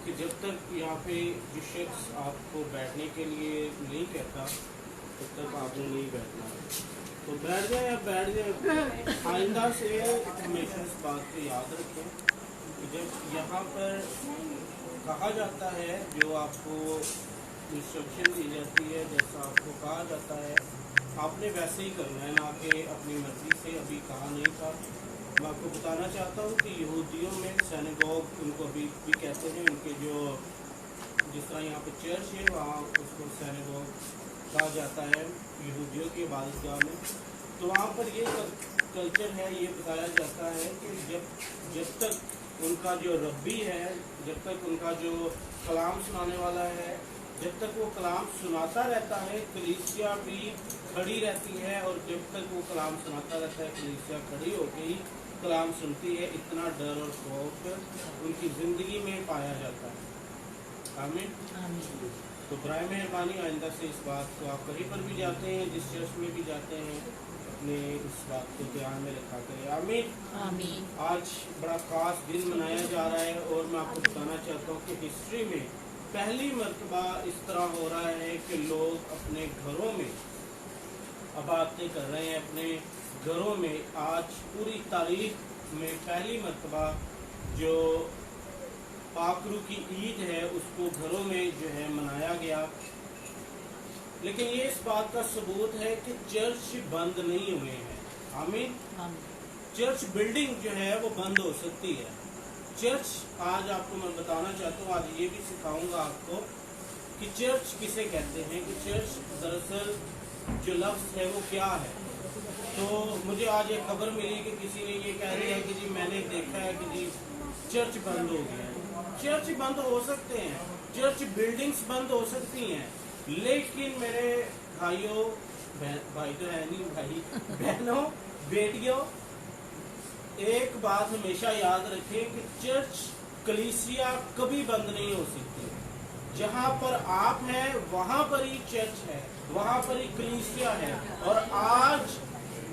کہ جب تک یہاں پہ جو شخص آپ کو بیٹھنے کے لیے نہیں کہتا تب تک آپ نے نہیں بیٹھنا، تو بیٹھ جائیں یا بیٹھ جائیں، آئندہ سے ہمیشہ اس بات کو یاد رکھیں کہ جب یہاں پر کہا جاتا ہے، جو آپ کو انسٹرکشن دی جاتی ہے، جیسا آپ کو کہا جاتا ہے آپ نے ویسے ہی کرنا ہے، نہ کہ اپنی مرضی سے۔ ابھی کہا نہیں تھا، میں آپ کو بتانا چاہتا ہوں کہ یہودیوں میں سینیگوگ ان کو ابھی بھی کہتے ہیں، ان کے جو جس طرح یہاں پہ چرچ ہے وہاں اس کو سینیگوگ کہا جاتا ہے یہودیوں کی عبادت گاہ میں۔ تو وہاں پر یہ کلچر ہے، یہ بتایا جاتا ہے کہ جب تک ان کا جو ربی ہے، جب تک ان کا جو کلام سنانے والا ہے، جب تک وہ کلام سناتا رہتا ہے کلیسیا بھی کھڑی رہتی ہے، اور جب تک وہ کلام سناتا رہتا ہے کلیسیا کھڑی ہو کے ہی کلام سنتی ہے۔ اتنا ڈر اور خوف ان کی زندگی میں پایا جاتا ہے۔ آمین۔ تو برائے مہربانی آئندہ سے اس بات کو، آپ کہیں پر بھی جاتے ہیں، جس چرچ میں بھی جاتے ہیں، اپنے اس بات کو دھیان میں رکھا کریں۔ آمین۔ آج بڑا خاص دن منایا جا رہا ہے، اور میں آپ کو بتانا چاہتا ہوں کہ ہسٹری میں پہلی مرتبہ اس طرح ہو رہا ہے کہ لوگ اپنے گھروں میں عبادتیں کر رہے ہیں، اپنے گھروں میں۔ آج پوری تاریخ میں پہلی مرتبہ جو پاک روح کی عید ہے اس کو گھروں میں جو ہے منایا گیا، لیکن یہ اس بات کا ثبوت ہے کہ چرچ بند نہیں ہوئے ہیں۔ آمین۔ چرچ بلڈنگ جو ہے وہ بند ہو سکتی ہے۔ چرچ آج آپ کو میں بتانا چاہتا ہوں، آج یہ بھی سکھاؤں گا آپ کو کہ چرچ کسے کہتے ہیں، کہ چرچ دراصل جو لفظ ہے وہ کیا ہے۔ تو مجھے آج ایک خبر ملی کہ کسی نے یہ کہہ دیا کہ جی میں نے دیکھا ہے کہ جی چرچ بند ہو گیا ہے۔ چرچ بند ہو سکتے ہیں، چرچ بلڈنگز بند ہو سکتی ہیں، لیکن میرے بھائیوں، بھائی تو ہے نہیں، بھائی بہنوں، بیٹیوں، ایک بات ہمیشہ یاد رکھیں کہ چرچ کلیسیا کبھی بند نہیں ہو سکتی۔ جہاں پر آپ ہیں وہاں پر ہی چرچ ہے، وہاں پر ہی کلیسیا ہے۔ اور آج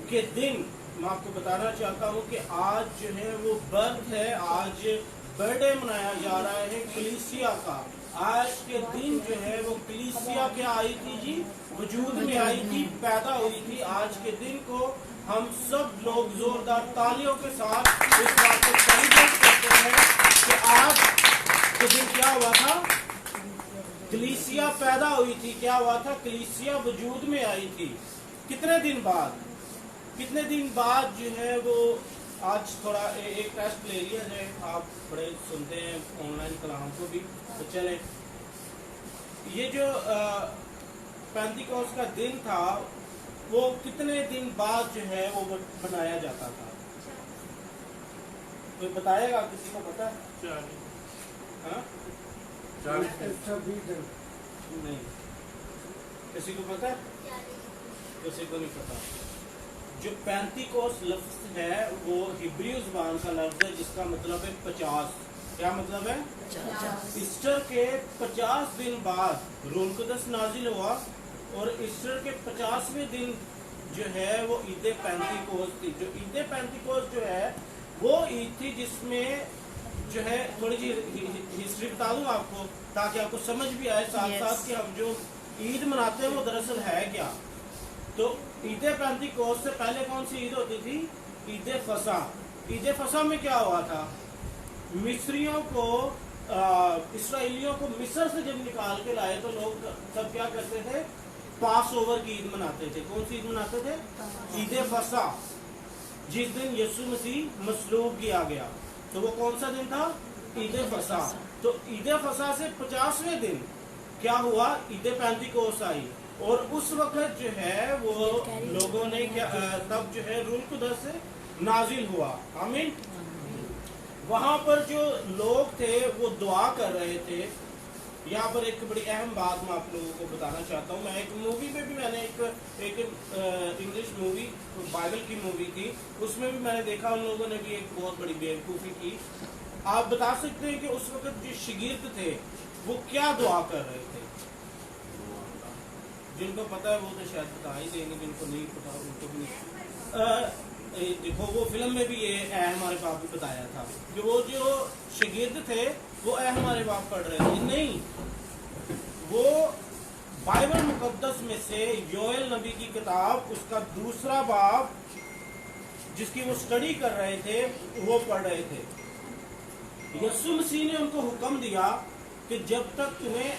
کے دن میں آپ کو بتانا چاہتا ہوں کہ آج جو ہے وہ برتھ ہے، آج برتھ ڈے منایا جا رہا ہے کلیسیا کا۔ آج کے دن جو ہے وہ کلیسیا کیا آئی تھی جی، وجود میں آئی تھی، پیدا ہوئی تھی۔ آج کے دن کو ہم سب لوگ زوردار تالیوں کے ساتھ اس بات کو سیلیبریٹ کرتے ہیں کہ آج کے دن کیا ہوا تھا، کلیسیا پیدا ہوئی تھی۔ کیا ہوا تھا، کلیسیا وجود میں آئی تھی۔ کتنے دن بعد جو ہے وہ، آج تھوڑا ایک ٹیسٹ لے لیا جائے، آپ بڑے سنتے ہیں آن لائن کلام کو بھی، تو چلیں یہ جو پینتیکوست کا دن تھا وہ کتنے دن بعد جو ہے وہ بنایا جاتا تھا، کوئی بتائے گا، کسی کو پتا ہے؟ ہاں نہیں، کسی کو پتا ہے؟ کسی کو نہیں پتا۔ جو پینتیکوست لفظ ہے وہ ہبریو زبان کا لفظ ہے جس کا مطلب ہے 50۔ کیا مطلب ہے؟ 50۔ ایسٹر کے 50 دن بعد روح القدس نازل ہوا، اور ایسٹر کے 50ویں دن جو ہے وہ عید پینتیکوست تھی۔ جو عید پینتیکوست جو ہے وہ عید تھی جس میں جو ہے، تھوڑی سی ہسٹری بتا دوں آپ کو تاکہ آپ کو سمجھ بھی آئے ساتھ ساتھ کہ ہم جو عید مناتے ہیں وہ دراصل ہے کیا۔ تو عید پینتیکوست سے پہلے کون سی عید ہوتی تھی؟ عید فصح۔ عید فصح میں کیا ہوا تھا، مصریوں کو، اسرائیلیوں کو مصر سے جب نکال کے لائے تو لوگ سب کیا کرتے تھے، پاس اوور کی عید مناتے تھے۔ کون سی عید مناتے تھے؟ عید فصح، جس دن یسوع مسیح مصلوب کیا گیا۔ تو وہ کون سا دن تھا؟ عید فصح۔ تو عید فصح سے 50ویں دن کیا ہوا، عید پینتیکوست آئی، اور اس وقت جو ہے وہ لوگوں نے تب جو ہے روح القدس سے نازل ہوا۔ آمین۔ وہاں پر جو لوگ تھے وہ دعا کر رہے تھے۔ یہاں پر ایک بڑی اہم بات میں آپ لوگوں کو بتانا چاہتا ہوں، میں ایک مووی میں بھی، میں نے ایک انگلش مووی، بائبل کی مووی تھی، اس میں بھی میں نے دیکھا ان لوگوں نے بھی ایک بہت بڑی بیوقوفی کی۔ آپ بتا سکتے ہیں کہ اس وقت جو شاگرد تھے وہ کیا دعا کر رہے تھے؟ جن کو پتا ہے وہ تو شاید بتا ہی دیں گے، جن کو نہیں پتا ان کو بھی نہیں۔ دیکھو وہ فلم میں بھی یہ اے ہمارے باپ بھی بتایا تھا کہ وہ جو شاگرد تھے وہ اے ہمارے باپ پڑھ رہے تھے، نہیں، وہ بائبل مقدس میں سے یوئیل نبی کی کتاب اس کا دوسرا باب جس کی وہ سٹڈی کر رہے تھے وہ پڑھ رہے تھے۔ یسوع مسیح نے ان کو حکم دیا کہ جب تک تمہیں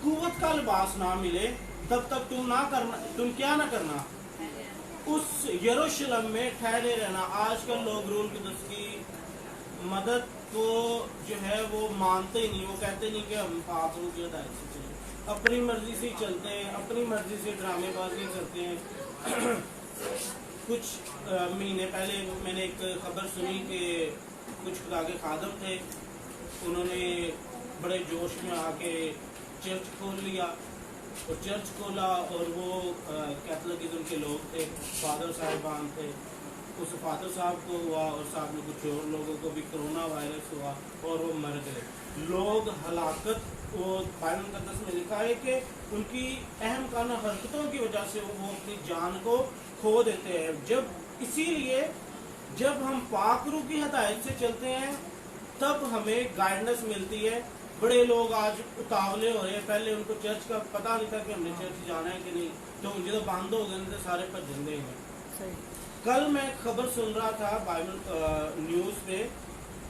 قوت کا لباس نہ ملے تب تک تم کیا نہ کرنا، اس یروشلم میں ٹھہرے رہنا۔ آج کل لوگ رول قدس کی مدد کو جو ہے وہ مانتے ہی نہیں، وہ کہتے نہیں کہ ہم پاک روح کی ہدایت سے چلیں، اپنی مرضی سے چلتے ہیں، اپنی مرضی سے ڈرامے بازی کرتے ہیں۔ کچھ مہینے پہلے میں نے ایک خبر سنی کہ کچھ خدا کے خادم تھے، انہوں نے بڑے جوش میں آ کے چرچ کھول لیا، اور چرچ کھولا اور وہ کیتھولکزم کے لوگ تھے، فادر صاحبان تھے، اس فادر صاحب کو ہوا اور ساتھ میں کچھ اور لوگوں کو بھی کرونا وائرس ہوا اور وہ مر گئے۔ لوگ ہلاکت، وہ بائبل مقدس میں لکھا ہے کہ ان کی اہم کانہ حرکتوں کی وجہ سے وہ اپنی جان کو کھو دیتے ہیں۔ اسی لیے جب ہم پاک روح کی ہدایت سے چلتے ہیں تب ہمیں گائیڈنس ملتی ہے۔ بڑے لوگ آج اتاولے ہو رہے ہیں، پہلے ان کو چرچ کا پتہ نہیں تھا کہ ہم نے چرچ جانا ہے کہ نہیں، تو جب بند ہو گئے تو سارے بھجن ہیں۔ کل میں خبر سن رہا تھا بائبل نیوز پہ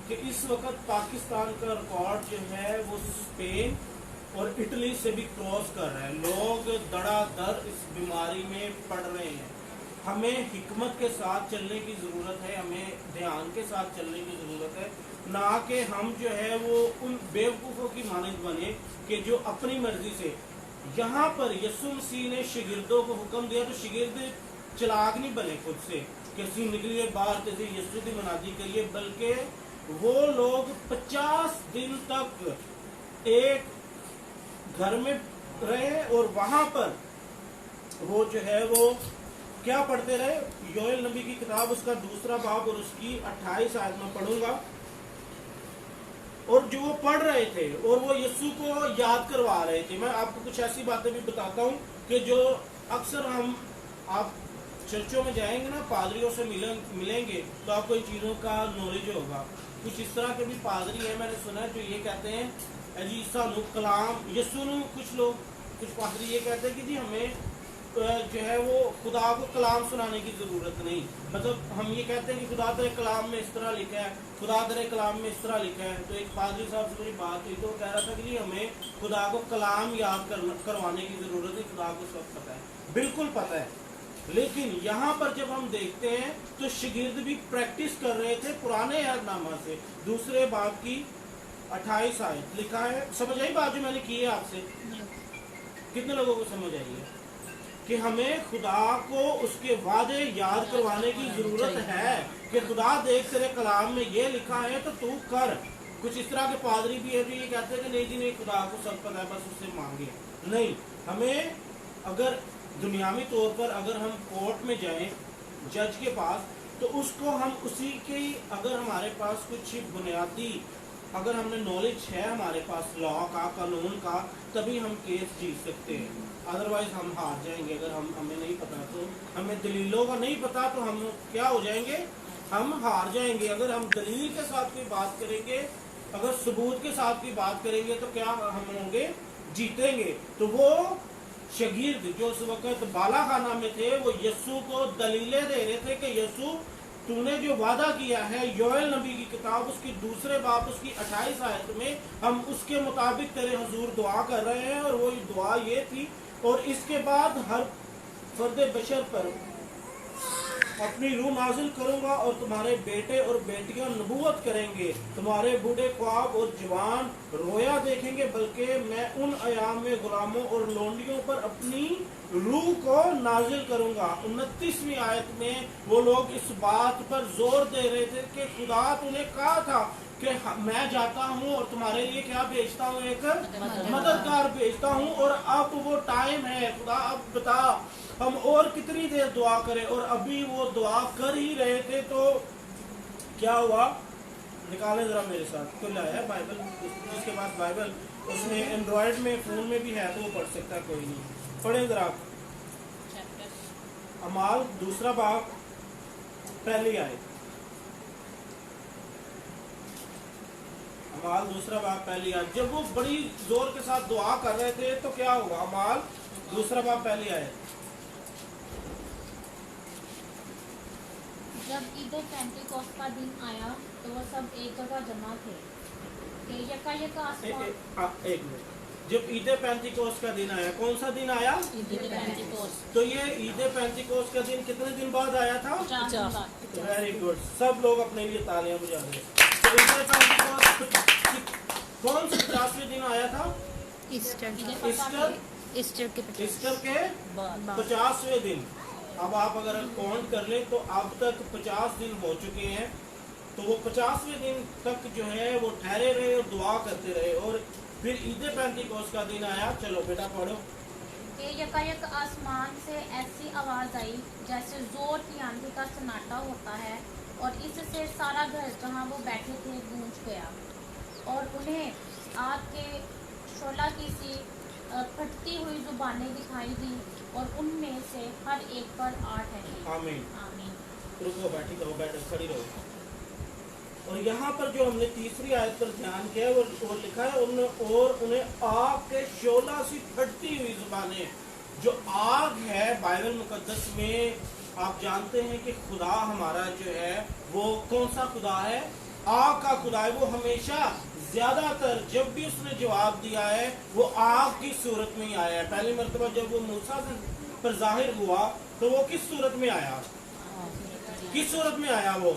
کہ اس وقت پاکستان کا ریکارڈ جو ہے وہ اسپین اور اٹلی سے بھی کراس کر رہا ہے۔ لوگ دڑا در اس بیماری میں پڑ رہے ہیں۔ ہمیں حکمت کے ساتھ چلنے کی ضرورت ہے، ہمیں دھیان کے ساتھ چلنے کی ضرورت ہے، نہ کہ ہم جو ہے وہ ان بیوقوفوں کی مانند بنے کہ جو اپنی مرضی سے۔ یہاں پر یسوع مسیح نے شاگردوں کو حکم دیا تو شاگرد چلاک نہیں بنے خود سے کہ اسی نکلیے باہر کسی یسوع کی منادی کریے، بلکہ وہ لوگ 50 دن تک ایک گھر میں رہے اور وہاں پر وہ جو ہے وہ کیا پڑھتے رہے۔ یوئیل نبی کی کتاب اس کا دوسرا باب اور اس کی 28 آیت میں پڑھوں گا، اور جو وہ پڑھ رہے تھے اور وہ یسوع کو یاد کروا رہے تھے۔ میں آپ کو کچھ ایسی باتیں بھی بتاتا ہوں کہ جو اکثر آپ چرچوں میں جائیں گے نا، پادریوں سے ملیں گے تو آپ کو ان چیزوں کا نالج ہوگا۔ کچھ اس طرح کے بھی پادری ہیں میں نے سنا ہے جو یہ کہتے ہیں جی سانو کلام یسوع نے، کچھ پادری یہ کہتے ہیں کہ جی ہمیں جو ہے وہ خدا کو کلام سنانے کی ضرورت نہیں، مطلب ہم یہ کہتے ہیں کہ خدا تیرے کلام میں اس طرح لکھا ہے، خدا تیرے کلام میں اس طرح لکھا ہے۔ تو ایک پادری صاحب سے میری بات ہوئی تو وہ کہہ رہا تھا کہ جی ہمیں خدا کو کلام یاد کروانے کی ضرورت ہے، خدا کو سب پتہ ہے، بالکل پتہ ہے۔ لیکن یہاں پر جب ہم دیکھتے ہیں تو شاگرد بھی پریکٹس کر رہے تھے پرانے عہد نامہ سے، دوسرے باب کی 28 آیت لکھا ہے۔ سمجھ آئی بات جو میں نے کی ہے آپ سے؟ کتنے لوگوں کو سمجھ آئی ہے کہ ہمیں خدا کو اس کے وعدے یاد کروانے کی ضرورت ہے کہ خدا دیکھ تیرے کلام میں یہ لکھا ہے تو کر۔ کچھ اس طرح کے پادری بھی ہے جو یہ کہتے ہیں کہ نہیں جی نہیں، خدا کو سب پتہ ہے، بس اس سے مانگے۔ نہیں، ہمیں اگر دنیاوی طور پر اگر ہم کورٹ میں جائیں جج کے پاس تو اس کو ہم اسی کی، اگر ہمارے پاس کچھ بنیادی، اگر ہم نے نالج ہے ہمارے پاس لا کا، قانون کا، تبھی ہم کیس جیت سکتے ہیں، ادروائز ہم ہار جائیں گے۔ اگر ہمیں نہیں پتا تو، ہمیں دلیلوں کا نہیں پتا تو ہم کیا ہو جائیں گے، ہم ہار جائیں گے۔ اگر ہم دلیل کے ساتھ کوئی بات کریں گے، اگر ثبوت کے ساتھ کوئی بات کریں گے تو کیا ہم ہوں گے، جیتیں گے۔ تو وہ شاگرد جو اس وقت بالا خانہ میں تھے وہ یسوع کو دلیلیں دے رہے تھے کہ یسوع تو نے جو وعدہ کیا ہے یوئیل نبی کی کتاب اس کی دوسرے باب اس کی 28 آیت میں، ہم اس کے مطابق تیرے حضور دعا کر رہے ہیں، اور وہ دعا یہ تھی، اور اس کے بعد ہر فرد بشر پر اپنی روح نازل کروں گا اور تمہارے بیٹے اور بیٹیاں نبوت کریں گے، تمہارے بوڑھے خواب اور جوان رویا دیکھیں گے، بلکہ میں ان ایام میں غلاموں اور لونڈیوں پر اپنی روح کو نازل کروں گا۔ 29ویں آیت میں وہ لوگ اس بات پر زور دے رہے تھے کہ خدا تو نے کہا تھا کہ میں جاتا ہوں اور تمہارے لیے کیا بھیجتا ہوں، ایک مددگار بھیجتا ہوں، اور اب وہ ٹائم ہے، خدا اب بتا ہم اور کتنی دیر دعا کریں۔ اور ابھی وہ دعا کر ہی رہے تھے تو کیا ہوا، نکالیں ذرا میرے ساتھ، کھلا ہے بائبل، جس کے بعد بائبل اس میں اینڈرائڈ میں فون میں بھی ہے تو وہ پڑھ سکتا ہے، کوئی نہیں، پڑھیں ذرا۔ اعمال دوسرا باب पहली आयत, अमाल दूसरा बाब पहली आयत। जब वो बड़ी जोर के साथ दुआ कर रहे थे तो क्या होगा? अमाल दूसरा बाब पहली आयत। जब ईद पेंटिकोस्त का दिन आया तो वो सब एक जगह जमा थे कि यकायक आसमान। एक मिनट, जब ईद पेंटिकोस्त का दिन आया, कौन सा दिन आया? ईद पेंटिकोस्त। तो ये ईद पेंटिकोस्त का दिन कितने दिन बाद आया था? 4 दिन बाद। वेरी गुड, सब लोग अपने लिए तालियां बजा दें। तो ईद पेंटिकोस्त कौन से 50वें दिन आया था? ईस्टर के 50वें दिन। अब आप अगर काउंट कर लें तो अब तक 50 दिन हो चुके हैं। तो वो 50वें दिन तक जो है वो ठहरे रहे और दुआ करते रहे, और फिर ईद पेंटिकोस्त का दिन आया। चलो बेटा पढ़ो। कि यकायक आसमान से ऐसी आवाज आई जैसे जोर की आंधी का सन्नाटा होता है, और इससे सारा घर जहाँ वो बैठे थे गूंज गया, और उन्हें आग के शोला की सी फटती हुई जुबानें दिखाई दी, और उनमें से हर एक पर 8 है। आमीन। आमीन। रुको, बैठी रहो, बैठो, खड़ी रहो। और यहाँ पर जो हमने तीसरी आयत पर ध्यान किया वो लिखा है और उन्हें आग के शोला सी फटती हुई जुबानें। जो आग है बाइबल मुकद्दस में, आप जानते हैं कि खुदा हमारा जो है वो कौन सा खुदा है? आग का खुदा है। वो हमेशा ज्यादातर जब भी उसने जवाब दिया है वो आग की सूरत में ही आया है। पहली मर्तबा जब वो मूसा पर जाहिर हुआ तो वो किस सूरत में आया? किस सूरत में आया? वो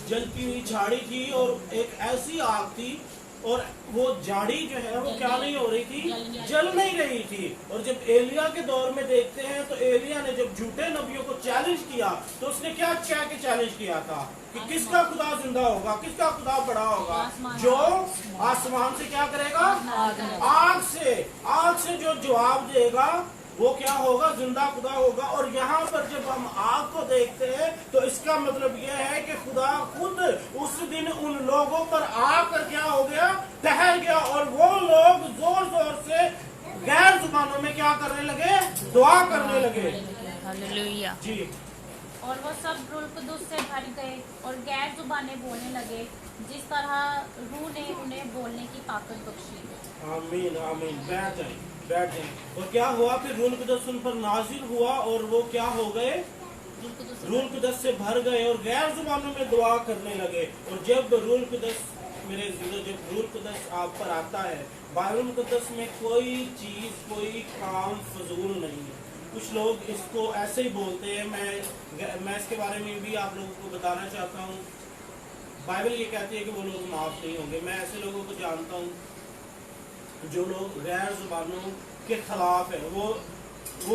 जलती हुई झाड़ी थी, और एक ऐसी आग थी, और वो झाड़ी जो है वो क्या नहीं हो रही थी? जल नहीं रही थी। और जब एलिया के दौर में देखते हैं तो एलिया ने जब झूठे नबियों को चैलेंज किया तो उसने क्या कह के चैलेंज किया था कि किसका खुदा जिंदा होगा, किसका खुदा बड़ा होगा? जो आसमान से क्या करेगा? आग से जो जवाब देगा वो क्या होगा? जिंदा खुदा होगा। और यहाँ पर जब हम आग को देखते हैं तो इसका मतलब यह है कि खुदा खुद उस दिन उन लोगों पर आकर क्या हो गया? ठहर गया, और वो लोग जोर जोर से गैर जुबानों में क्या करने लगे? दुआ करने लगे। हालेलुया जी। और वो सब रूह कुदुस से भर गए और गैर जुबानें बोलने लगे, जिस तरह रूह ने उन्हें बोलने की ताकत बख्शी। आमीन, आमीन। बैठ जाएं, बैठ जाएं। और क्या हुआ फिर? रूह कुदस उन पर नाजिल हुआ और वो क्या हो गए? रूह कुदस से भर गए और गैर जुबानों में दुआ करने लगे। और जब रूह कुदस, मेरे जब रूह कुदस आप पर आता है, बाइबल मुकद्दस में कोई चीज, कोई काम फजूल नहीं है। कुछ लोग इसको ऐसे ही बोलते हैं। मैं इसके बारे में भी आप लोगों को बताना चाहता हूँ। बाइबल ये कहती है कि वो लोग माफ नहीं होंगे। मैं ऐसे लोगों को जानता हूँ जो लोग गैर जुबानों के खिलाफ है। वो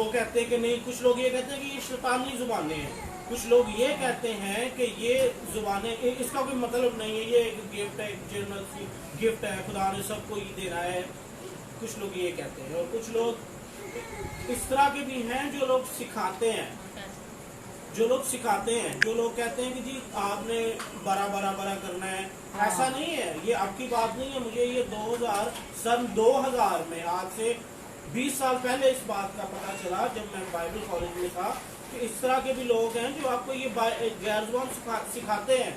कहते हैं कि नहीं, कुछ लोग ये कहते हैं कि ये शैतानी जुबानें हैं। कुछ लोग ये कहते हैं कि ये जुबानें, इसका कोई मतलब नहीं है, ये एक गिफ्ट है, एक जनरल सी गिफ्ट है, खुदा ने सबको ये देना है। कुछ लोग ये कहते हैं। और कुछ लोग इस तरह के भी हैं जो लोग सिखाते हैं, जो लोग कहते हैं कि जी आपने बड़ा करना है। ऐसा नहीं है, ये आपकी बात नहीं है। मुझे ये 2000 में, आज से 20 साल पहले इस बात का पता चला जब मैं बाइबल कॉलेज में था कि इस तरह के भी लोग हैं जो आपको ये गैर जुबान सिखाते हैं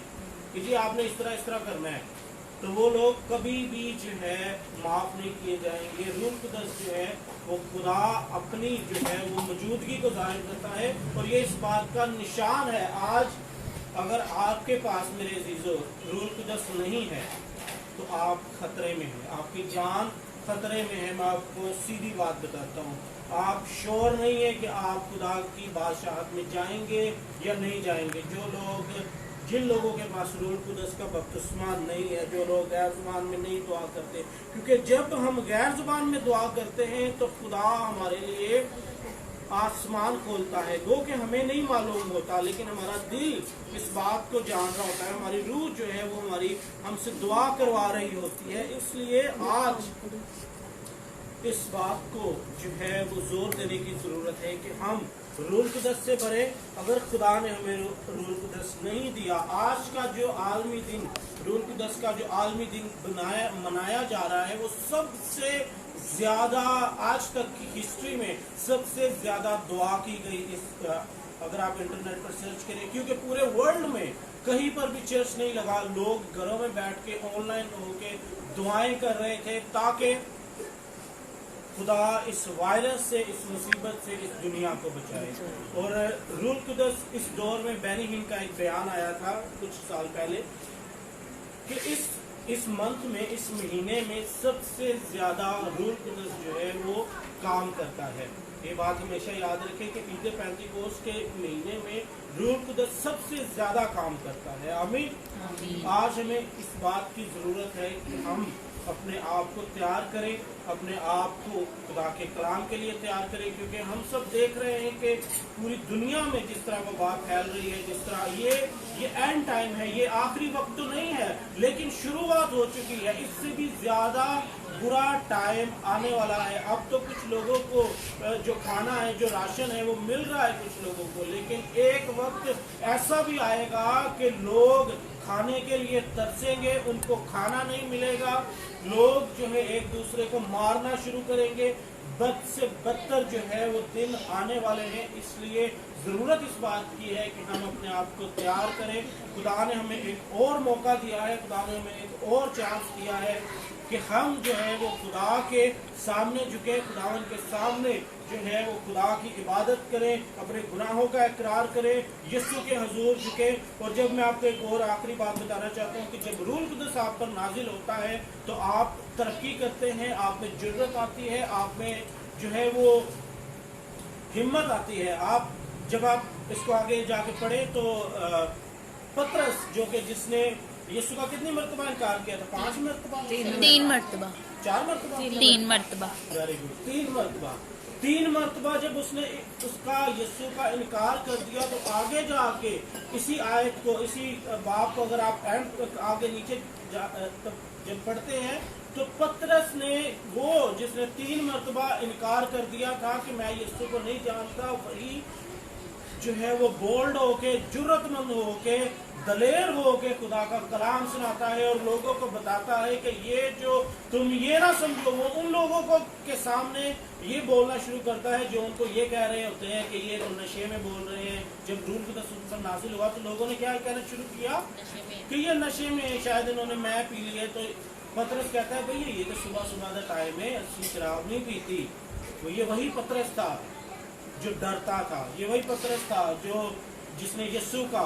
कि जी आपने इस तरह करना है। तो वो लोग कभी भी जो है माफ नहीं किए जाएंगे। रूह कुदस जो है वो खुदा अपनी जो है वो मौजूदगी को जाहिर करता है, और ये इस बात का निशान है। आज अगर आपके पास, मेरे अजीजों, रूह कुदस नहीं है तो आप खतरे में हैं, आपकी जान खतरे में है। मैं आपको सीधी बात बताता हूँ, आप श्योर नहीं है कि आप खुदा की बादशाहत में जाएंगे या नहीं जाएंगे। जिन लोगों के पास रूह कुदस का बपतिस्मा नहीं है, जो लोग गैर जुबान में नहीं दुआ करते, क्योंकि जब हम गैर जुबान में दुआ करते हैं तो खुदा हमारे लिए आसमान खोलता है। गो कि हमें नहीं मालूम होता, लेकिन हमारा दिल इस बात को जान रहा होता है। हमारी रूह जो है वो हमारी हमसे दुआ करवा रही होती है। इसलिए आज इस बात को जो है वो जोर देने की जरूरत है कि हम रूह कुदस से भरे। अगर खुदा ने हमें रूह कुदस नहीं दिया, आज का जो आलमी दिन, रूह कुदस का जो आलमी दिन मनाया जा रहा है, वो सबसे ज्यादा आज तक की हिस्ट्री में सबसे ज्यादा दुआ की गई इस अगर आप इंटरनेट पर सर्च करें, क्योंकि पूरे वर्ल्ड में कहीं पर भी चर्च नहीं लगा, लोग घरों में बैठ के ऑनलाइन होके दुआएं कर रहे थे ताकि खुदा इस वायरस से, इस मुसीबत से इस दुनिया को बचाए। और रूल कुदस इस दौर में बेनी हिन का एक बयान आया था कुछ साल पहले कि इस मंथ में, इस महीने में सबसे ज्यादा रूल कुदस जो है वो काम करता है। ये बात हमेशा याद रखें कि ईद पेंटिकोस्ट के महीने में रूल कुदस सबसे ज्यादा काम करता है। आमीन। आज हमें इस बात की जरूरत है कि हम अपने आप को तैयार करें, अपने आप को खुदा के कलाम के लिए तैयार करें, क्योंकि हम सब देख रहे हैं कि पूरी दुनिया में जिस तरह वो बात फैल रही है, जिस तरह ये एंड टाइम है, ये आखिरी वक्त तो नहीं है लेकिन शुरुआत हो चुकी है। इससे भी ज्यादा बुरा टाइम आने वाला है। अब तो कुछ लोगों को जो खाना है, जो राशन है वो मिल रहा है कुछ लोगों को, लेकिन एक वक्त ऐसा भी आएगा कि लोग खाने के लिए तरसेंगे, उनको खाना नहीं मिलेगा, लोग जो है एक दूसरे को मारना शुरू करेंगे, बद से बदतर जो है वो दिन आने वाले हैं। इसलिए जरूरत इस बात की है कि हम अपने आप को तैयार करें। खुदा ने हमें एक और मौका दिया है, खुदा ने हमें एक और चांस दिया है कि हम जो है वो खुदा के सामने झुके, खुदावन के सामने जो है वो खुदा की इबादत करें, अपने गुनाहों का इकरार करें, यीशु के हजूर झुके। और जब मैं आपको एक और आखिरी बात बताना चाहता हूँ कि जब रूल कुदस आप पर नाजिल होता है तो आप तरक्की करते हैं, आप में जुर्रत आती है, आप में जो है वो हिम्मत आती है। आप जब आप इसको आगे जाके पढ़े तो पतरस जो कि जिसने यीशु का कितनी मरतबा इनकार किया था? 5 मरतबा, 3 मरतबा, 4 मरतबा, 3 मरतबा। वेरी गुड, 3 मरतबा जब उसने उसका यीशु का इनकार कर दिया तो आगे जाके इसी आयत को, इसी बाप को अगर आप एंड आगे नीचे जब पढ़ते हैं तो पतरस ने, वो जिसने 3 मरतबा इनकार कर दिया था कि मैं यीशु को नहीं जानता, वही जो है वो बोल्ड होके, जुर्रतमंद होके, दलेर होके खुदा का कलाम सुनाता है और लोगों को बताता है कि ये जो तुम ये ना समझो। वो उन लोगों को के सामने ये बोलना शुरू करता है जो उनको ये कह रहे होते हैं कि ये तो नशे में बोल रहे हैं। जब रूल कुदस उन पर नाजिल हुआ तो लोगों ने क्या कहना शुरू किया कि ये नशे में, शायद इन्होंने मैं पी ली है। तो पतरस कहता है भैया ये तो सुबह सुबह का टाइम है, अच्छी शराब नहीं पीती। तो ये वही पतरस था जो डरता था, ये वही पतरस था जिसने यीशु का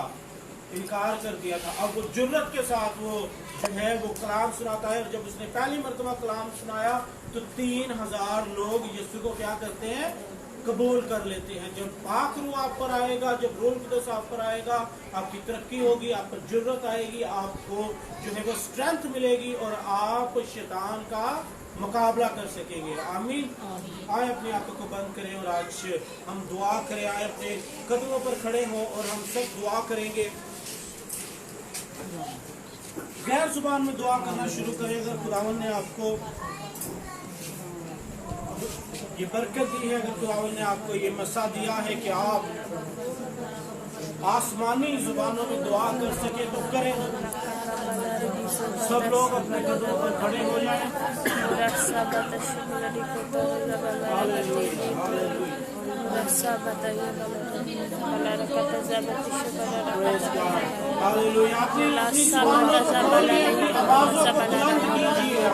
इनकार कर दिया था। अब वो जुर्रत के साथ वो जो है वो कलाम सुनाता है। और जब उसने पहली मरतबा कलाम सुनाया तो 3000 लोग यीशु को क्या करते हैं? कबूल कर लेते हैं। जब पाक रूह आप पर आएगा, जब रूह कुदस आप पर आएगा, आपकी तरक्की होगी, आप पर जुर्रत आएगी, आपको जो है वो स्ट्रेंथ मिलेगी और आप शैतान का मुकाबला कर सकेंगे। आमीन। आए अपनी आंखों को बंद करें और आज हम दुआ करें। आए अपने कदमों पर खड़े हों और हम सब दुआ करेंगे। गैर जुबान में दुआ करना शुरू करें। अगर खुदावन ने आपको ये बरकत दी है, अगर खुदावन ने आपको ये मसा दिया है कि आप आसमानी जुबानों में दुआ कर सके तो करें। सब लोग अपने कदमों पर खड़े हो जाएं। हालेलुया। अपनी जुबानों को खोलिए, अपनी आवाज़ों को बुलंद कीजिए।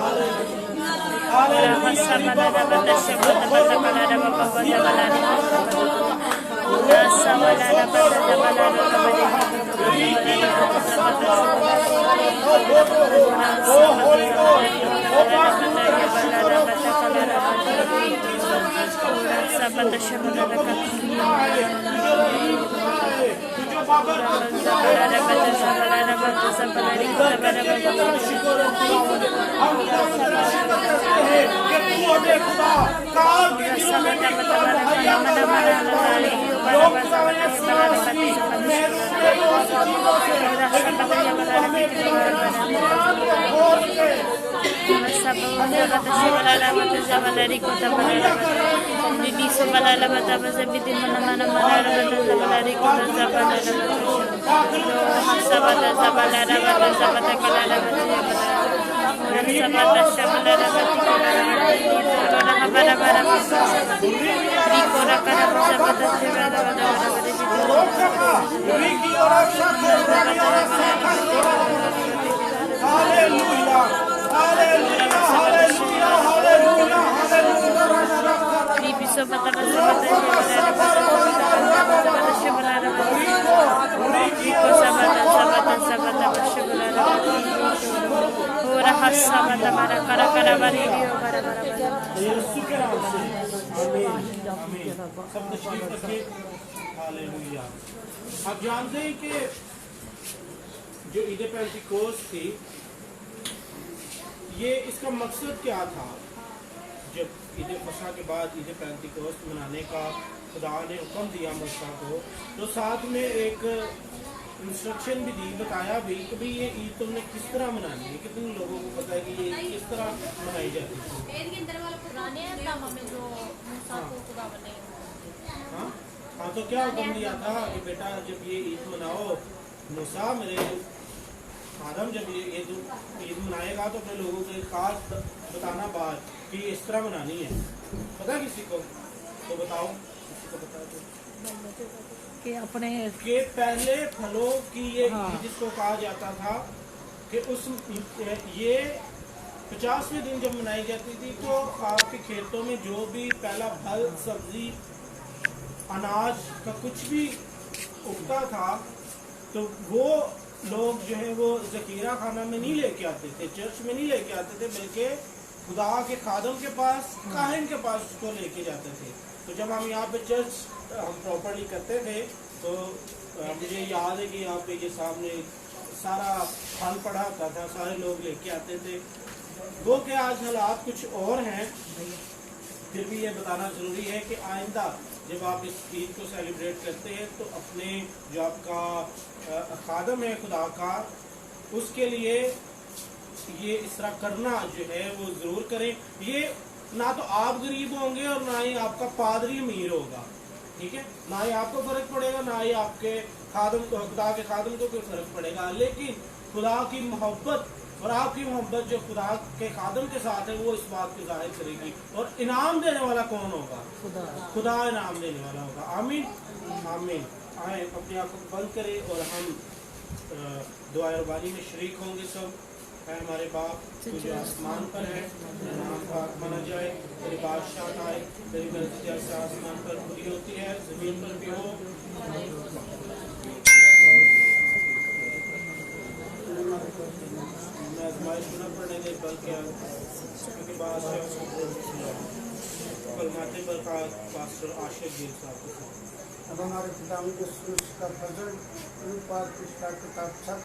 सब तशरीफ रखिए। हालेलुया। आप जानते हैं कि जो ईद पेंटिकोस्ट थी, ये इसका मकसद क्या था? जब ईद फसह के बाद ईद पेंटिकोस्ट मनाने का खुदा ने हुक्म दिया मूसा को, तो साथ में एक इंस्ट्रक्शन भी दी, बताया भी कि भाई ये ईद तुमने किस तरह मनानी है। कितने लोगों को पता है कि ये किस तरह मनाई जाती है? पुराने नामों में जो मूसा को खुदा ने हाँ, तो क्या हुक्म दिया था कि बेटा जब ये ईद मनाओ, मूसा मेरे आदम जब ये ईद मनाएगा तो अपने लोगों को एक खास बताना बात कि इस तरह मनानी है। पता किसी को? तो बताओ, किसी को बता दो कि अपने के पहले फलों की ये ईद जिसको कहा जाता था कि उस ये 50वें दिन जब मनाई जाती थी, तो आपके खेतों में जो भी पहला फल, सब्जी, अनाज का कुछ भी उगता था, तो वो लोग जो है वो ज़खीरा खाना में नहीं लेके आते थे, चर्च में नहीं लेके आते थे, बल्कि खुदा के खादम के पास, काहिन के पास उसको लेके जाते थे। तो जब हम यहाँ पे चर्च हम प्रॉपरली करते थे, तो मुझे याद है कि यहाँ पे ये सामने सारा फल पड़ा होता था, सारे लोग लेके आते थे। वो कि आज हालात कुछ और हैं, फिर भी ये बताना ज़रूरी है कि आइंदा जब आप इस ईद को सेलिब्रेट करते हैं, तो अपने जो आपका खादम है खुदा का, उसके लिए ये इस तरह करना जो है वो ज़रूर करें। ये ना तो आप गरीब होंगे और ना ही आपका पादरी अमीर होगा, ठीक है? ना ही आपको फ़र्क पड़ेगा, ना ही आपके खादम को, खुदा के खादम को कोई फ़र्क पड़ेगा। लेकिन खुदा की मोहब्बत और आपकी मोहब्बत जो खुदा के खादम के साथ है, वो इस बात को जाहिर करेगी। और इनाम देने वाला कौन होगा? खुदा इनाम देने वाला होगा। आमीन आमीन। आए अपनी आंखों को बंद करें और हम दुआ रबानी में शरीक होंगे। सब है हमारे बाप जो आसमान पर है, तेरा नाम पाक माना जाए, तेरी बादशाह आए, तेरी मर्जी जैसे आसमान पर पूरी होती है ज़मीन पर भी हो। मैं आजमाइश न पड़ने दे, बल्कि क्योंकि बादशाह फरमाते पर पास्टर आशिक गिल साहब के साथ। अब हमारे पिता का फजल पाक की किताब